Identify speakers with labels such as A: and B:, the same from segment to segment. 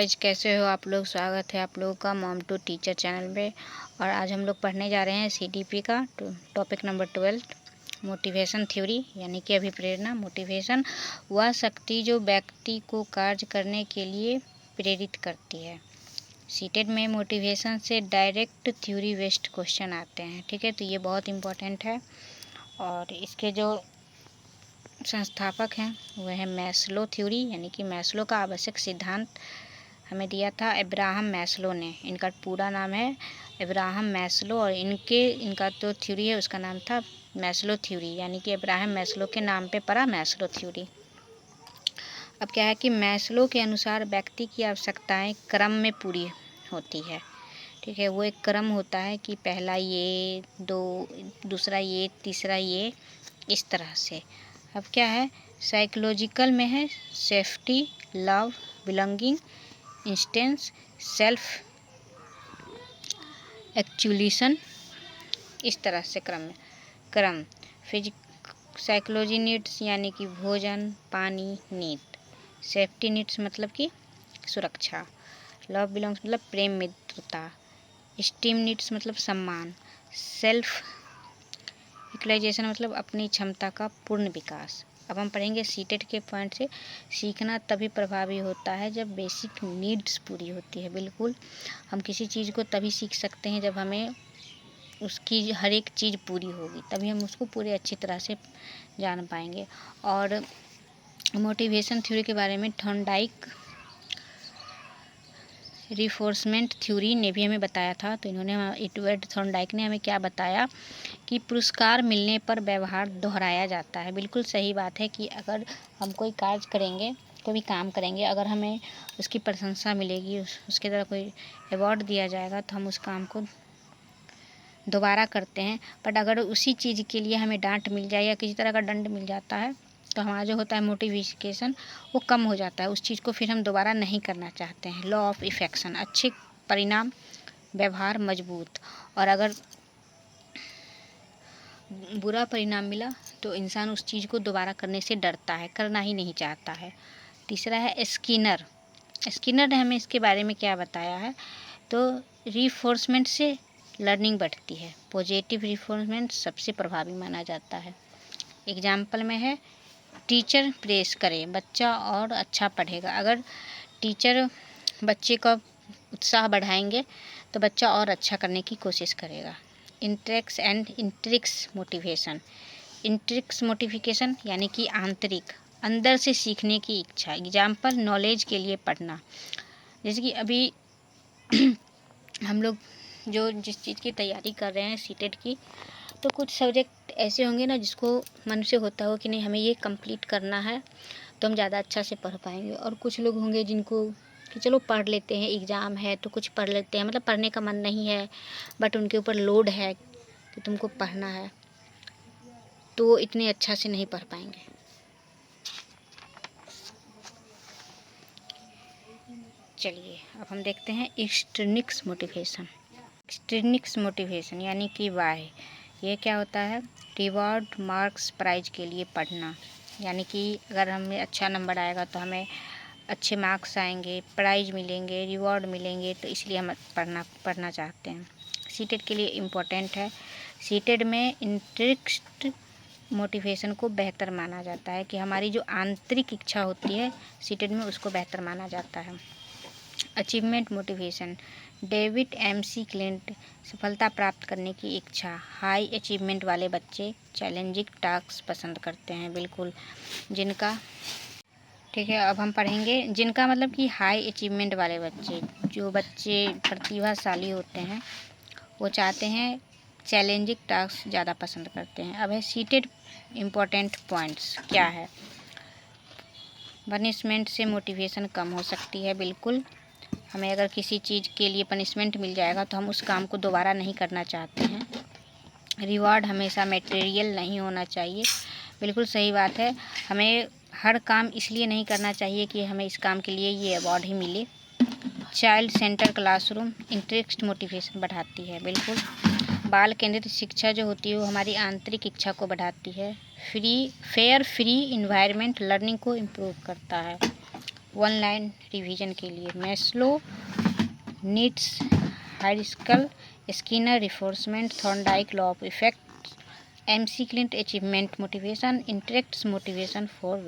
A: Guys, कैसे हो आप लोग। स्वागत है आप लोगों का मॉम टू टीचर चैनल पे। और आज हम लोग पढ़ने जा रहे हैं सीडीपी का टॉपिक नंबर 12, मोटिवेशन थ्योरी, यानी कि अभिप्रेरणा। मोटिवेशन वह शक्ति जो व्यक्ति को कार्य करने के लिए प्रेरित करती है। सीटेट में मोटिवेशन से डायरेक्ट थ्योरी बेस्ड क्वेश्चन आते हैं, ठीक है। तो ये बहुत इम्पोर्टेंट है। और इसके जो संस्थापक हैं वह है मैस्लो थ्योरी, यानी कि मैस्लो का आवश्यक सिद्धांत हमें दिया था अब्राहम मैस्लो ने। इनका पूरा नाम है अब्राहम मैस्लो और इनका जो थ्योरी है उसका नाम था मैस्लो थ्योरी, यानी कि अब्राहम मैस्लो के नाम पे पड़ा मैस्लो थ्योरी। अब क्या है कि मैस्लो के अनुसार व्यक्ति की आवश्यकताएं क्रम में पूरी होती है, ठीक है। वो एक क्रम होता है कि पहला ये, दूसरा ये, तीसरा ये, इस तरह से। अब क्या है, साइकोलॉजिकल में है safety, love, belonging, instance, self actuation, इस तरह से क्रम। साइकोलॉजी नीड्स यानी कि भोजन, पानी, नीड। सेफ्टी नीड्स मतलब कि सुरक्षा। लव बिलोंग्स मतलब प्रेम, मित्रता। स्टीम नीड्स मतलब सम्मान। सेल्फ यूटिलाइजेशन मतलब अपनी क्षमता का पूर्ण विकास। अब हम पढ़ेंगे सीटेट के पॉइंट से। सीखना तभी प्रभावी होता है जब बेसिक नीड्स पूरी होती है। बिल्कुल, हम किसी चीज़ को तभी सीख सकते हैं जब हमें उसकी हर एक चीज़ पूरी होगी, तभी हम उसको पूरे अच्छी तरह से जान पाएंगे। और मोटिवेशन थ्योरी के बारे में थॉर्नडाइक रिफोर्समेंट थ्योरी ने भी हमें बताया था। तो एडवर्ड थॉर्नडाइक ने हमें क्या बताया कि पुरस्कार मिलने पर व्यवहार दोहराया जाता है। बिल्कुल सही बात है कि अगर हम कोई कार्य करेंगे, कोई भी काम करेंगे, अगर हमें उसकी प्रशंसा मिलेगी, उसके द्वारा कोई अवार्ड दिया जाएगा तो हम उस काम को दोबारा करते हैं। बट अगर उसी चीज़ के लिए हमें डांट मिल जाए या किसी तरह का दंड मिल जाता है तो हमारा जो होता है मोटिवेशन वो कम हो जाता है। उस चीज़ को फिर हम दोबारा नहीं करना चाहते हैं। लॉ ऑफ इफेक्शन, अच्छे परिणाम, व्यवहार मजबूत। और अगर बुरा परिणाम मिला तो इंसान उस चीज़ को दोबारा करने से डरता है, करना ही नहीं चाहता है। तीसरा है स्किनर ने हमें इसके बारे में क्या बताया है। तो रीफोर्समेंट से लर्निंग बढ़ती है। पॉजिटिव रीफोर्समेंट सबसे प्रभावी माना जाता है। एग्जाम्पल में है टीचर प्रेस करे, बच्चा और अच्छा पढ़ेगा। अगर टीचर बच्चे का उत्साह बढ़ाएंगे तो बच्चा और अच्छा करने की कोशिश करेगा। इंट्रिक्स एंड इंट्रिक्स मोटिवेशन। इंट्रिक्स मोटिवेशन यानी कि आंतरिक, अंदर से सीखने की इच्छा। एग्जाम्पल, नॉलेज के लिए पढ़ना। जैसे कि अभी हम लोग जो जिस चीज़ की तैयारी कर रहे हैं सीटेट की, तो कुछ सब्जेक्ट ऐसे होंगे ना जिसको मन से होता हो कि नहीं हमें ये कंप्लीट करना है, तो हम ज़्यादा अच्छा से पढ़ पाएंगे। और कुछ लोग होंगे जिनको कि चलो पढ़ लेते हैं, एग्ज़ाम है तो कुछ पढ़ लेते हैं, मतलब पढ़ने का मन नहीं है बट उनके ऊपर लोड है कि तुमको पढ़ना है, तो वो इतने अच्छा से नहीं पढ़ पाएंगे। चलिए अब हम देखते हैं एक्सट्रिनिक्स मोटिवेशन यानी कि वाई। ये क्या होता है, रिवॉर्ड, मार्क्स, प्राइज के लिए पढ़ना। यानी कि अगर हमें अच्छा नंबर आएगा तो हमें अच्छे मार्क्स आएंगे, प्राइज मिलेंगे, रिवॉर्ड मिलेंगे, तो इसलिए हम पढ़ना चाहते हैं। सीटेट के लिए इम्पोर्टेंट है। सीटेट में इंटरेस्ट मोटिवेशन को बेहतर माना जाता है कि हमारी जो आंतरिक इच्छा होती है सीटेट में, उसको बेहतर माना जाता है। Achievement motivation, David McClelland, सफलता प्राप्त करने की इच्छा। हाई अचीवमेंट वाले बच्चे चैलेंजिंग टास्क पसंद करते हैं। बिल्कुल, जिनका, ठीक है। अब हम पढ़ेंगे जिनका मतलब कि हाई अचीवमेंट वाले बच्चे, जो बच्चे प्रतिभाशाली होते हैं, वो चाहते हैं चैलेंजिंग टास्क ज़्यादा पसंद करते हैं। अब है सीटेड इम्पोर्टेंट पॉइंट्स क्या है। पनिशमेंट से मोटिवेशन कम हो सकती है। बिल्कुल, हमें अगर किसी चीज़ के लिए पनिशमेंट मिल जाएगा तो हम उस काम को दोबारा नहीं करना चाहते हैं। रिवॉर्ड हमेशा मटेरियल नहीं होना चाहिए। बिल्कुल सही बात है, हमें हर काम इसलिए नहीं करना चाहिए कि हमें इस काम के लिए ये अवार्ड ही मिले। Child centre classroom interest motivation बढ़ाती है। बिल्कुल, बाल केंद्रित शिक्षा जो होती है वो हमारी आंतरिक इच्छा को बढ़ाती है। फ्री इन्वायरमेंट लर्निंग को इम्प्रूव करता है। वन लाइन रिवीजन के लिए Maslow needs hierarchical, Skinner reinforcement, Thorndike law of effect, McClelland achievement motivation, interacts motivation for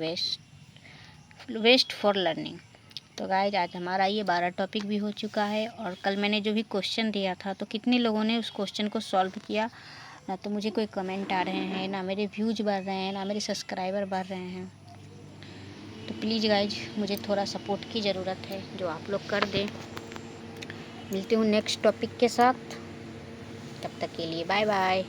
A: west for learning. तो गाइज आज हमारा ये 12 टॉपिक भी हो चुका है। और कल मैंने जो भी क्वेश्चन दिया था तो कितने लोगों ने उस क्वेश्चन को सॉल्व किया, ना तो मुझे कोई कमेंट आ रहे हैं, ना मेरे व्यूज बढ़ रहे हैं, ना मेरे सब्सक्राइबर बढ़ रहे हैं। तो प्लीज़ गाइज मुझे थोड़ा सपोर्ट की ज़रूरत है, जो आप लोग कर दें। मिलती हूँ नेक्स्ट टॉपिक के साथ, तब तक के लिए बाय बाय।